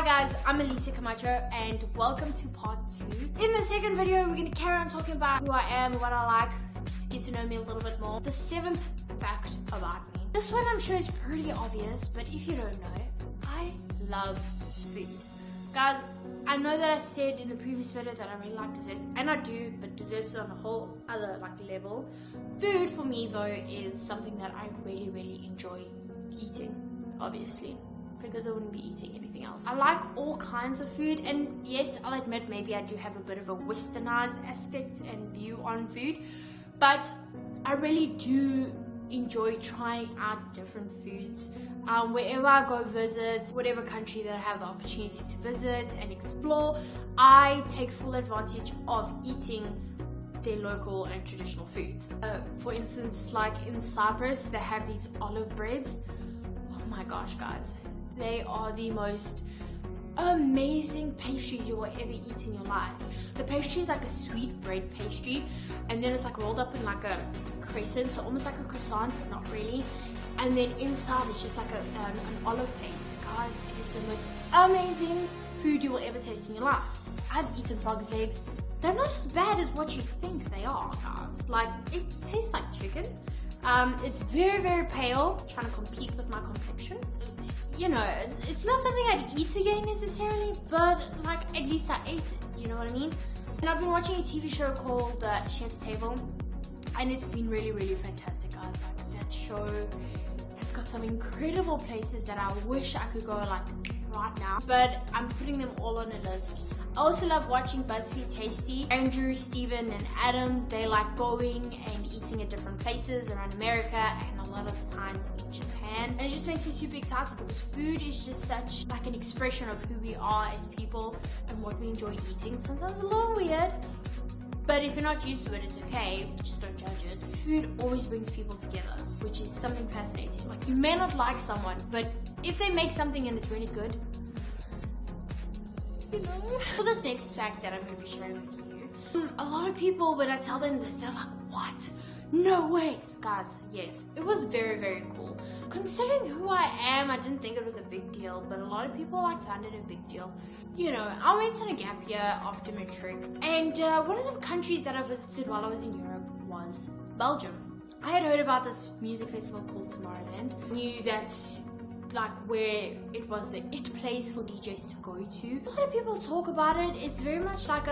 Hi guys, I'm Alicia Camacho and welcome to part 2. In the second video, we're going to carry on talking about who I am, what I like, just to get to know me a little bit more. The 7th fact about me. This one I'm sure is pretty obvious, but if you don't know, I love food. Guys, I know that I said in the previous video that I really like desserts, and I do, but desserts are on a whole other level. Food for me though is something that I really enjoy eating, obviously, because I wouldn't be eating anything else. I like all kinds of food, and yes, I'll admit maybe I do have a bit of a westernized aspect and view on food, but I really do enjoy trying out different foods. Wherever I go visit, whatever country that I have the opportunity to visit and explore, I take full advantage of eating their local and traditional foods. For instance, like in Cyprus, they have these olive breads. Oh my gosh, guys. They are the most amazing pastries you will ever eat in your life. The pastry is like a sweet bread pastry, and then it's like rolled up in like a crescent, so almost like a croissant, but not really. And then inside it's just like an olive paste. Guys, it is the most amazing food you will ever taste in your life. I've eaten frog's legs. They're not as bad as what you think they are, guys. Like, it tastes like chicken. It's very pale, trying to compete with my complexion. You know, it's not something I'd eat again necessarily, but like at least I ate it, you know what I mean? And I've been watching a TV show called Chef's Table, and it's been really fantastic, guys. Like, that show has got some incredible places that I wish I could go like right now, but I'm putting them all on a list. I also love watching BuzzFeed Tasty. Andrew, Steven, and Adam, they like going and eating at different places around America and a lot of the times in Japan. And it just makes me super excited because food is just such like an expression of who we are as people and what we enjoy eating. Sometimes a little weird, but if you're not used to it, it's okay. Just don't judge it. Food always brings people together, which is something fascinating. Like, you may not like someone, but if they make something and it's really good, you know. For this next fact that I'm going to be sharing with you, a lot of people, when I tell them this, they're like, what? No way. Guys, yes, it was very cool. Considering who I am, I didn't think it was a big deal, but a lot of people like found it a big deal. You know, I went on a gap year after matric, and one of the countries that I visited while I was in Europe was Belgium. I had heard about this music festival called Tomorrowland. Knew that like where it was the it place for DJs to go to. A lot of people talk about it. It's very much like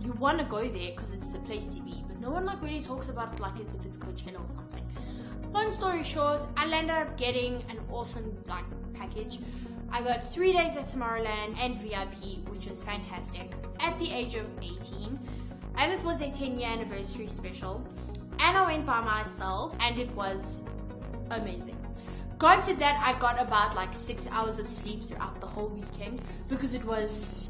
you want to go there because it's the place to be, but no one like really talks about it like as if it's Coachella or something. Long story short, I ended up getting an awesome like package. I got 3 days at Tomorrowland and VIP, which was fantastic, at the age of 18, and it was a 10-year anniversary special, and I went by myself, and it was amazing. Granted that I got about like 6 hours of sleep throughout the whole weekend because it was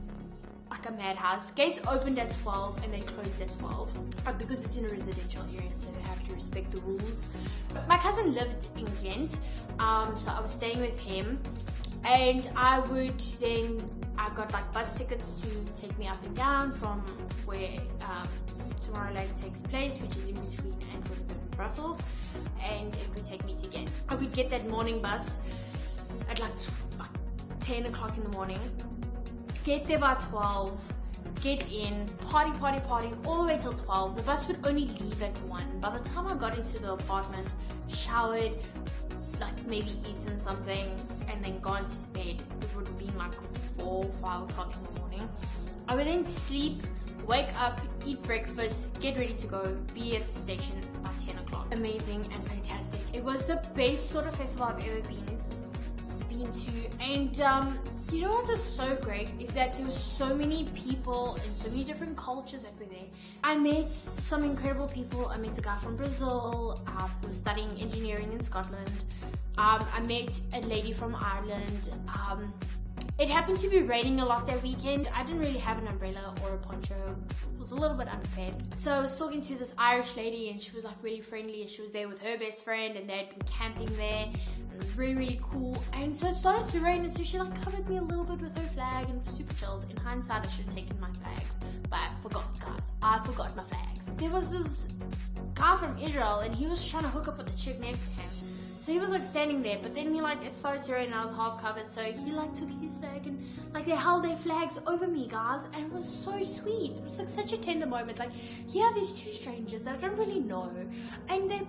like a madhouse. Gates opened at 12 and they closed at 12 because it's in a residential area, so they have to respect the rules. My cousin lived in Ghent, so I was staying with him, and I got like bus tickets to take me up and down from where Tomorrowland takes place, which is in between Antwerp and Brussels, and it would take me to Ghent. I would get that morning bus at like 10 o'clock in the morning, get there by 12, get in, party all the way till 12. The bus would only leave at 1. By the time I got into the apartment, showered, like maybe eaten something, and then gone to bed, it would have been like 4, 5 o'clock in the morning. I would then sleep, wake up, eat breakfast, get ready to go, be at the station by 10 o'clock. Amazing and fantastic. It was the best sort of festival I've ever been to, and you know what was so great is that there were so many people and so many different cultures that were there. I met some incredible people. I met a guy from Brazil who was studying engineering in Scotland. I met a lady from Ireland. It happened to be raining a lot that weekend. I didn't really have an umbrella or a poncho. It was a little bit unprepared. So I was talking to this Irish lady, and she was like really friendly, and she was there with her best friend, and they had been camping there, and it was really cool. And so it started to rain, and so she like covered me a little bit with her flag, and super chilled. In hindsight, I should have taken my flags, but I forgot, guys. I forgot my flags. There was this guy from Israel, and he was trying to hook up with the chick next to him. So he was like standing there, but then it started to rain and I was half covered, so he like took his flag and like they held their flags over me, guys, and it was so sweet. It was like such a tender moment. Like, here are these two strangers that I don't really know, and they're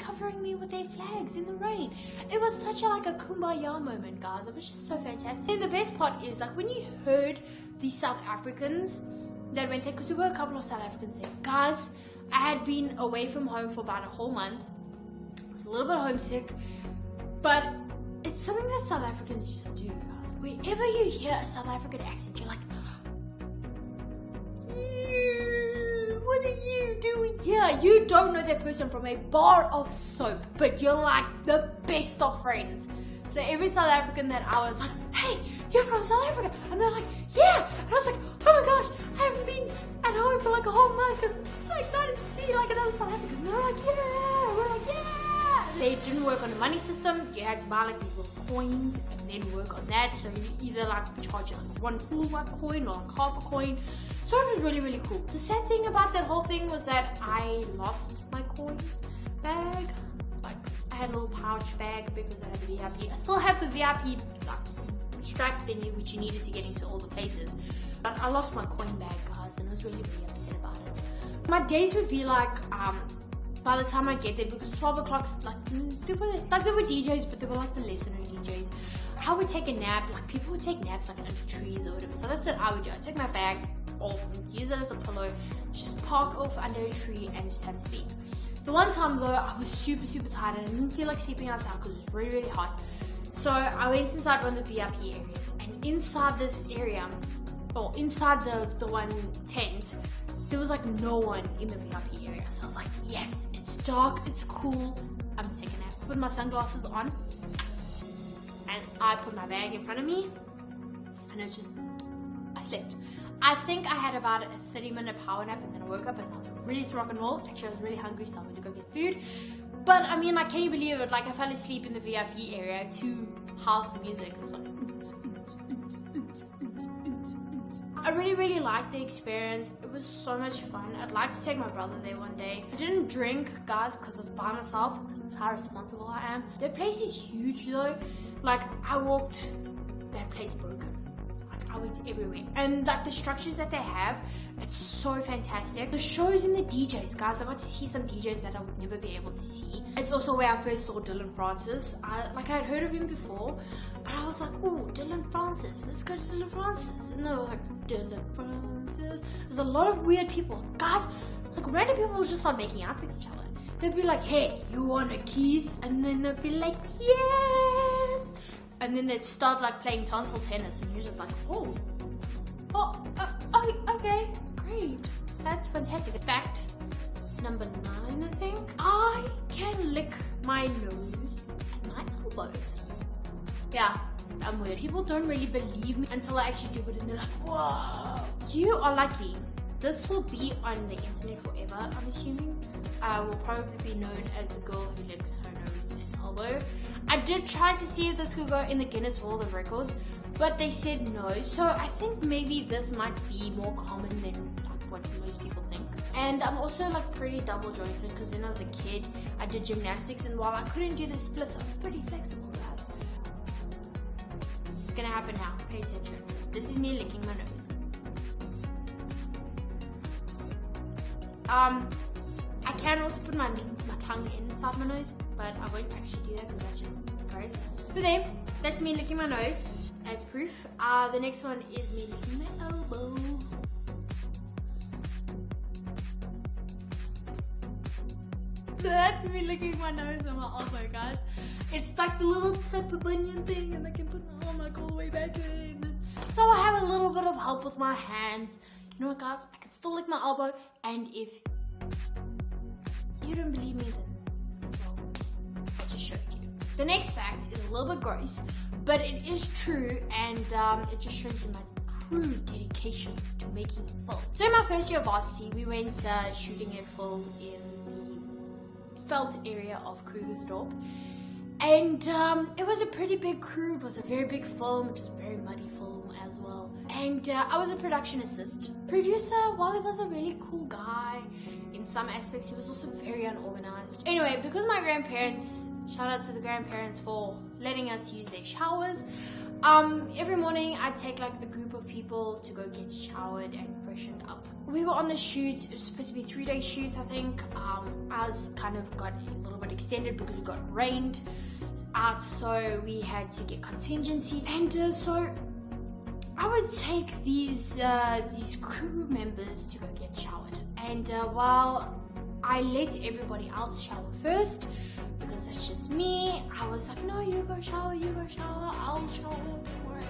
covering me with their flags in the rain. It was such a kumbaya moment, guys. It was just so fantastic. And the best part is like when you heard the South Africans that went there, because there were a couple of South Africans there, guys. I had been away from home for about a whole month. A little bit homesick, but it's something that South Africans just do, guys. Whenever you hear a South African accent, you're like, what are you doing here? You don't know that person from a bar of soap, but you're like the best of friends. So every South African that I was like, hey, you're from South Africa? And they're like, yeah. And I was like, oh my gosh, I haven't been at home for like a whole month. I'm so excited to see like another South African. And they're like, yeah. We're like, yeah. They didn't work on the money system. You had to buy like these little coins and then work on that. So you either like charge like one full coin or like half a coin. So it was really, really cool. The sad thing about that whole thing was that I lost my coin bag. Like I had a little pouch bag because I had the VIP. I still have the VIP strap thingy which you needed to get into all the places. But I lost my coin bag, guys, and I was really, really upset about it. My days would be like by the time I get there, because 12 o'clock's there were DJs, but they were like the lesser known DJs. I would take a nap, like people would take naps like under trees or whatever. So that's what I would do. I'd take my bag off and use it as a pillow, just park off under a tree and just have a sleep. The one time though, I was super, super tired and I didn't feel like sleeping outside because it was really, really hot. So I went inside one of the VIP areas, and inside this area, or inside the one tent, there was like no one in the VIP area. So I was like, yes, it's dark, it's cool, I'm gonna take a nap. I put my sunglasses on and I put my bag in front of me and I slept. I think I had about a 30-minute power nap and then I woke up and I was ready to rock and roll. Actually, I was really hungry, so I went to go get food. But I mean, can you believe it? Like, I fell asleep in the VIP area to house music. It was like, I really, really liked the experience. It was so much fun. I'd like to take my brother there one day. I didn't drink, guys, because I was by myself. That's how responsible I am. The place is huge though. Like, I walked that place broken. Like, I went everywhere. And like the structures that they have, it's so fantastic. The shows and the DJs, guys, I got to see some DJs that I would never be able to see. It's also where I first saw Dylan Francis. I had heard of him before, but I was like, oh, Dylan Francis, let's go to Dylan Francis. And they were like, Dylan Francis. There's a lot of weird people. Guys, like random people will just start making out with each other. They'd be like, hey, you want a kiss? And then they'd be like, yes. And then they'd start like playing tonsil tennis and you're just like, oh, okay, great. That's fantastic. Fact number 9, I think. I can lick my nose and my elbows. Yeah, I'm weird. People don't really believe me until I actually do it and they're like, whoa. You are lucky. This will be on the internet forever, I'm assuming. I will probably be known as the girl who licks her nose and elbow. I did try to see if this could go in the Guinness World of Records, but they said no. So I think maybe this might be more common than like what most people think. And I'm also like pretty double jointed because when I was a kid, I did gymnastics, and while I couldn't do the splits, I was pretty flexible, guys. It's gonna happen now. Pay attention. This is me licking my nose. I can also put my tongue inside my nose, but I won't actually do that because that's just gross. So there, that's me licking my nose as proof. The next one is me licking my elbow. So that's me licking my nose and my elbow, guys. It's like the little step of onion thing, and I can put my arm like all the way back in. So I have a little bit of help with my hands. You know what, guys? I can still lick my elbow, and if you don't believe me, then well, I just showed you. The next fact is a little bit gross, but it is true, and it just shows you my true dedication to making a film. So in my first year of varsity, we went shooting a film in the Veld area of Krugersdorp, and it was a pretty big crew. It was a very big film. It was a very muddy film as well. And I was a production assist. Producer, while he was a really cool guy, in some aspects he was also very unorganized. Anyway, because my grandparents Shout out to the grandparents for letting us use their showers. Every morning I'd take like a group of people to go get showered and freshened up. We were on the shoot. It was supposed to be 3-day shoots, I think. Ours kind of got a little bit extended because it got rained out, so we had to get contingencies. And so I would take these crew members to go get showered, and while I let everybody else shower first, because that's just me, I was like, no, you go shower, I'll shower, don't worry.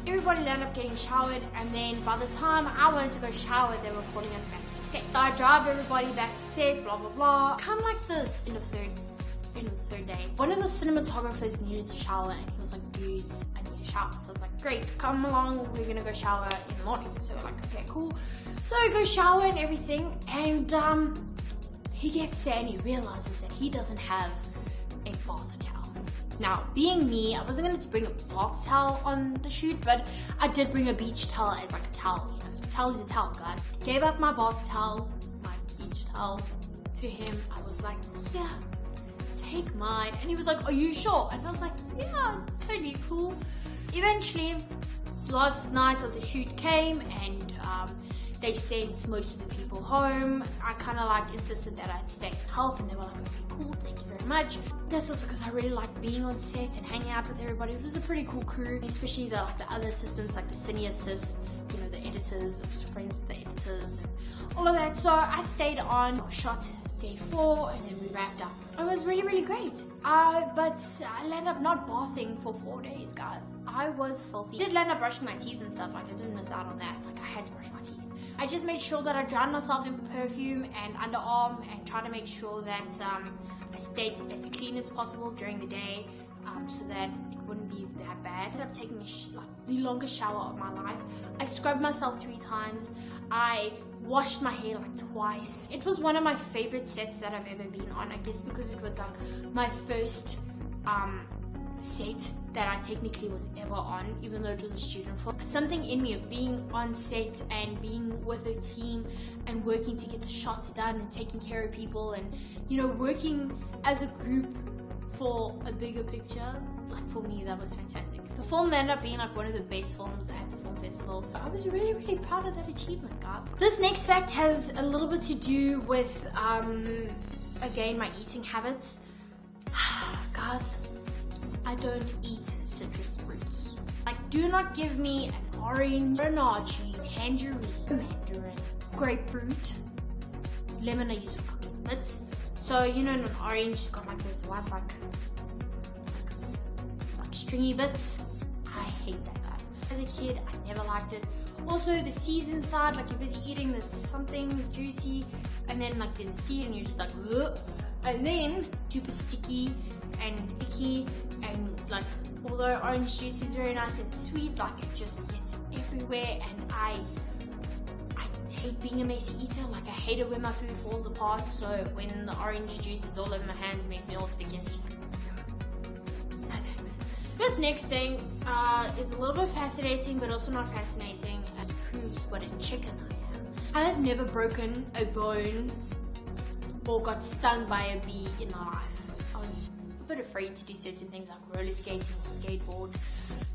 Everybody ended up getting showered, and then by the time I wanted to go shower, they were calling us back to set. So I drive everybody back to set, blah blah blah. Come like the end of third day, one of the cinematographers needed to shower, and he was like, dudes, I need a shower. So I was like, great, come along, we're gonna go shower in the morning. So we're like, okay, cool. So I go shower and everything, and he gets there and he realizes that he doesn't have a bath towel. Now, being me, I wasn't going to bring a bath towel on the shoot, but I did bring a beach towel as like a towel. You know, a towel is a towel, guys. Gave up my bath towel, my beach towel, to him. I was like, yeah, take mine. And he was like, are you sure? And I was like, yeah, totally cool. Eventually, last night of the shoot came, and they sent most of the people home. I kind of like insisted that I'd stay and help, and they were like, okay, cool, thank you very much. That's also because I really like being on set and hanging out with everybody. It was a pretty cool crew, especially the other assistants, like the cine assists, you know, the editors. I was friends with the editors and all of that. So I stayed on, shot day 4, and then we wrapped up. It was really, really great. But I landed up not bathing for 4 days, guys. I was filthy. I did land up brushing my teeth and stuff. Like, I didn't miss out on that. Like, I had to brush my teeth. I just made sure that I drowned myself in perfume and underarm, and tried to make sure that I stayed as clean as possible during the day, so that it wouldn't be that bad. I ended up taking the longest shower of my life. I scrubbed myself 3 times. I washed my hair like twice. It was one of my favorite sets that I've ever been on, I guess because it was like my first set that I technically was ever on, even though it was a student film. Something in me of being on set and being with a team and working to get the shots done and taking care of people, and you know, working as a group for a bigger picture, like for me, that was fantastic. The film ended up being like one of the best films at the film festival. I was really, really proud of that achievement, guys. This next fact has a little bit to do with again, my eating habits. Guys, I don't eat citrus fruits. Like, do not give me an orange, grenadine, tangerine, mandarin, grapefruit, lemon I use for cooking bits. So, you know, an orange has got like this white, like stringy bits. I hate that, guys. As a kid, I never liked it. Also, the seeds inside, like you're busy eating this something juicy, and then like there's a seed and you're just like, ugh. And then super sticky and icky, and like although orange juice is very nice and sweet, like it just gets everywhere, and I hate being a messy eater. Like I hate it when my food falls apart, so when the orange juice is all over my hands, it makes me all sticky and just like, no thanks. This next thing is a little bit fascinating, but also not fascinating. It proves what a chicken I am. I have never broken a bone or got stung by a bee in my life. I was a bit afraid to do certain things like roller skating or skateboard.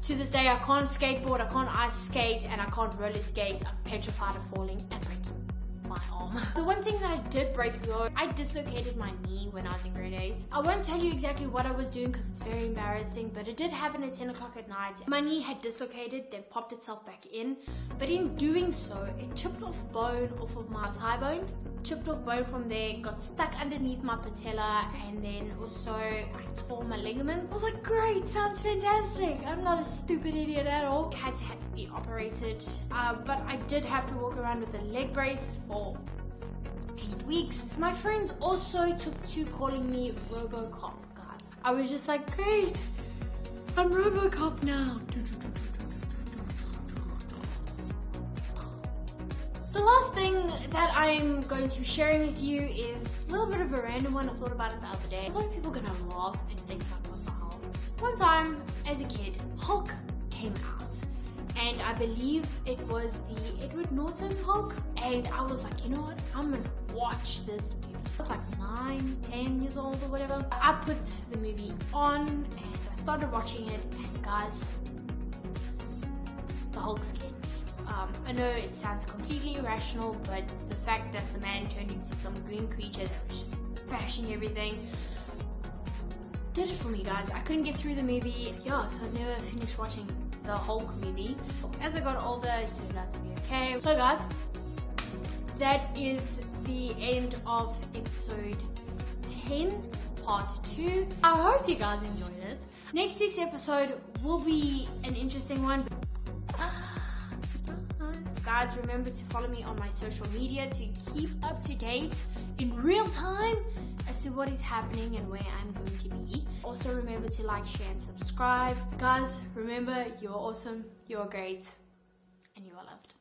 To this day, I can't skateboard, I can't ice skate, and I can't roller skate. I'm petrified of falling and breaking my arm. The one thing that I did break though, I dislocated my knee when I was in grade 8. I won't tell you exactly what I was doing because it's very embarrassing, but it did happen at 10 o'clock at night. My knee had dislocated, then popped itself back in, but in doing so, it chipped off bone off of my thigh bone. Chipped off bone from there, got stuck underneath my patella, and then also I tore my ligament. I was like, great, sounds fantastic. I'm not a stupid idiot at all. Had to be operated, but I did have to walk around with a leg brace for 8 weeks. My friends also took to calling me RoboCop, guys. I was just like, great, I'm RoboCop now. The last thing that I'm going to be sharing with you is a little bit of a random one. I thought about it the other day. A lot of people are gonna laugh and think like, what the hell? One time, as a kid, Hulk came out, and I believe it was the Edward Norton Hulk, and I was like, you know what? I'm gonna watch this movie. I was like 9, 10 years old or whatever. I put the movie on and I started watching it, and guys, the Hulk scared me. I know it sounds completely irrational, but the fact that the man turned into some green creature that was just bashing everything did it for me, guys. I couldn't get through the movie. Yeah, so I never finished watching the Hulk movie. As I got older, it turned out to be okay. So guys, that is the end of episode 10, part 2. I hope you guys enjoyed it. Next week's episode will be an interesting one. Guys, remember to follow me on my social media to keep up to date in real time as to what is happening and where I'm going to be. Also remember to like, share and subscribe. Guys, remember, you're awesome, you're great, and you are loved.